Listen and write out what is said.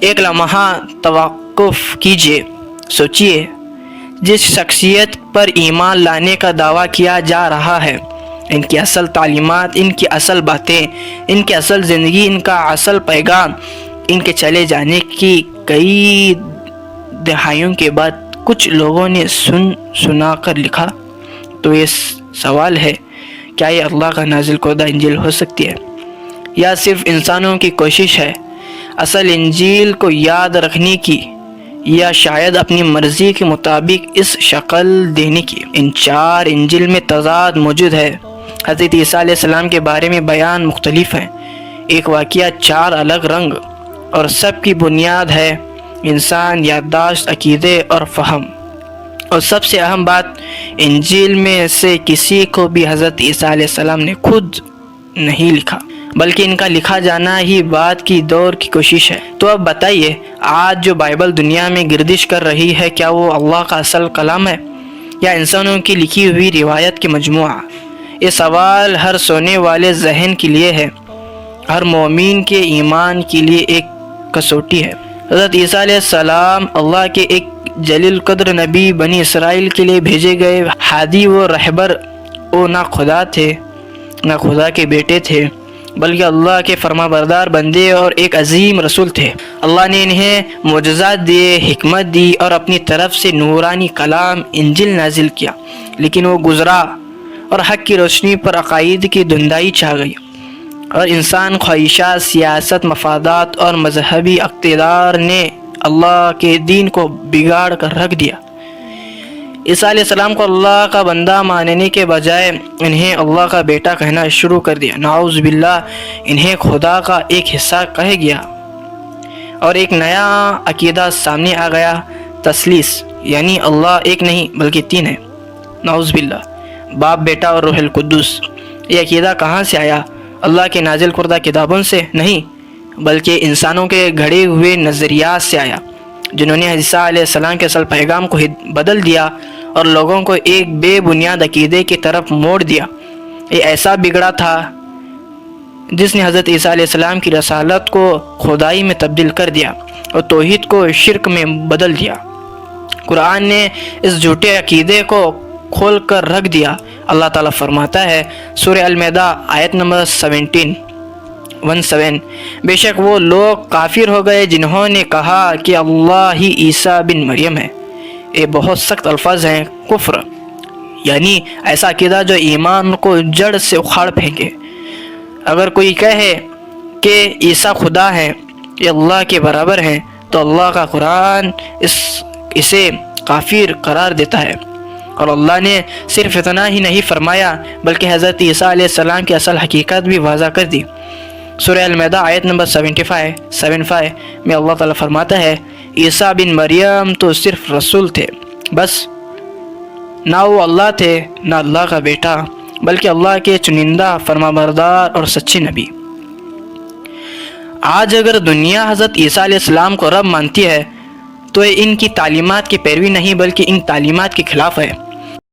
ایک لمحہ توقف کیجیے، سوچیے، جس شخصیت پر ایمان لانے کا دعویٰ کیا جا رہا ہے، ان کی اصل تعلیمات، ان کی اصل باتیں، ان کی اصل زندگی، ان کا اصل پیغام، ان کے چلے جانے کی کئی دہائیوں کے بعد کچھ لوگوں نے سنا کر لکھا، تو یہ سوال ہے، کیا یہ اللہ کا نازل کردہ انجیل ہو سکتی ہے، یا صرف انسانوں کی کوشش ہے اصل انجیل کو یاد رکھنے کی، یا شاید اپنی مرضی کے مطابق اس شکل دینے کی؟ ان چار انجیل میں تضاد موجود ہے۔ حضرت عیسیٰ علیہ السلام کے بارے میں بیان مختلف ہیں، ایک واقعہ چار الگ رنگ، اور سب کی بنیاد ہے انسان، یادداشت، عقیدے اور فہم۔ اور سب سے اہم بات، انجیل میں سے کسی کو بھی حضرت عیسیٰ علیہ السلام نے خود نہیں لکھا، بلکہ ان کا لکھا جانا ہی بعد کی دور کی کوشش ہے۔ تو اب بتائیے، آج جو بائبل دنیا میں گردش کر رہی ہے، کیا وہ اللہ کا اصل کلام ہے یا انسانوں کی لکھی ہوئی روایت کے مجموعہ؟ یہ سوال ہر سونے والے ذہن کے لیے ہے، ہر مومن کے ایمان کے لیے ایک کسوٹی ہے۔ حضرت عیسیٰ علیہ السلام اللہ کے ایک جلیل قدر نبی، بنی اسرائیل کے لیے بھیجے گئے ہادی و رہبر، وہ نہ خدا تھے نہ خدا کے بیٹے تھے، بلکہ اللہ کے فرما بردار بندے اور ایک عظیم رسول تھے۔ اللہ نے انہیں معجزات دیے، حکمت دی اور اپنی طرف سے نورانی کلام انجیل نازل کیا، لیکن وہ گزرا اور حق کی روشنی پر عقائد کی دھندائی چھا گئی، اور انسان، خواہشات، سیاست، مفادات اور مذہبی اقتدار نے اللہ کے دین کو بگاڑ کر رکھ دیا۔ عیسیٰ علیہ السلام کو اللہ کا بندہ ماننے کے بجائے انہیں اللہ کا بیٹا کہنا شروع کر دیا۔ نعوذ باللہ، انہیں خدا کا ایک حصہ کہہ گیا، اور ایک نیا عقیدہ سامنے آ گیا، تثلیث، یعنی اللہ ایک نہیں بلکہ تین ہے۔ نعوذ باللہ، باپ، بیٹا اور روح القدس۔ یہ عقیدہ کہاں سے آیا؟ اللہ کے نازل کردہ کتابوں سے نہیں، بلکہ انسانوں کے گھڑے ہوئے نظریات سے آیا، جنہوں نے عیسیٰ علیہ السلام کے اصل پیغام کو بدل دیا اور لوگوں کو ایک بے بنیاد عقیدے کی طرف موڑ دیا۔ یہ ایسا بگڑا تھا جس نے حضرت عیسیٰ علیہ السلام کی رسالت کو خدائی میں تبدیل کر دیا اور توحید کو شرک میں بدل دیا۔ قرآن نے اس جھوٹے عقیدے کو کھول کر رکھ دیا۔ اللہ تعالیٰ فرماتا ہے سورہ المائدہ آیت نمبر 17 بے شک وہ لوگ کافر ہو گئے جنہوں نے کہا کہ اللہ ہی عیسیٰ بن مریم ہے۔ یہ بہت سخت الفاظ ہیں، کفر یعنی ایسا عقیدہ جو ایمان کو جڑ سے اکھاڑ پھینکے۔ اگر کوئی کہے کہ عیسیٰ خدا ہے، یہ اللہ کے برابر ہیں، تو اللہ کا قرآن اسے کافر قرار دیتا ہے۔ اور اللہ نے صرف اتنا ہی نہیں فرمایا بلکہ حضرت عیسیٰ علیہ السلام کی اصل حقیقت بھی واضح کر دی۔ سورہ المائدہ آیت نمبر 75 میں اللہ تعالیٰ فرماتا ہے عیسیٰ بن مریم تو صرف رسول تھے، بس، نہ وہ اللہ تھے نہ اللہ کا بیٹا، بلکہ اللہ کے چنندہ، فرما بردار اور سچے نبی۔ آج اگر دنیا حضرت عیسیٰ علیہ السلام کو رب مانتی ہے تو یہ ان کی تعلیمات کی پیروی نہیں بلکہ ان تعلیمات کے خلاف ہے۔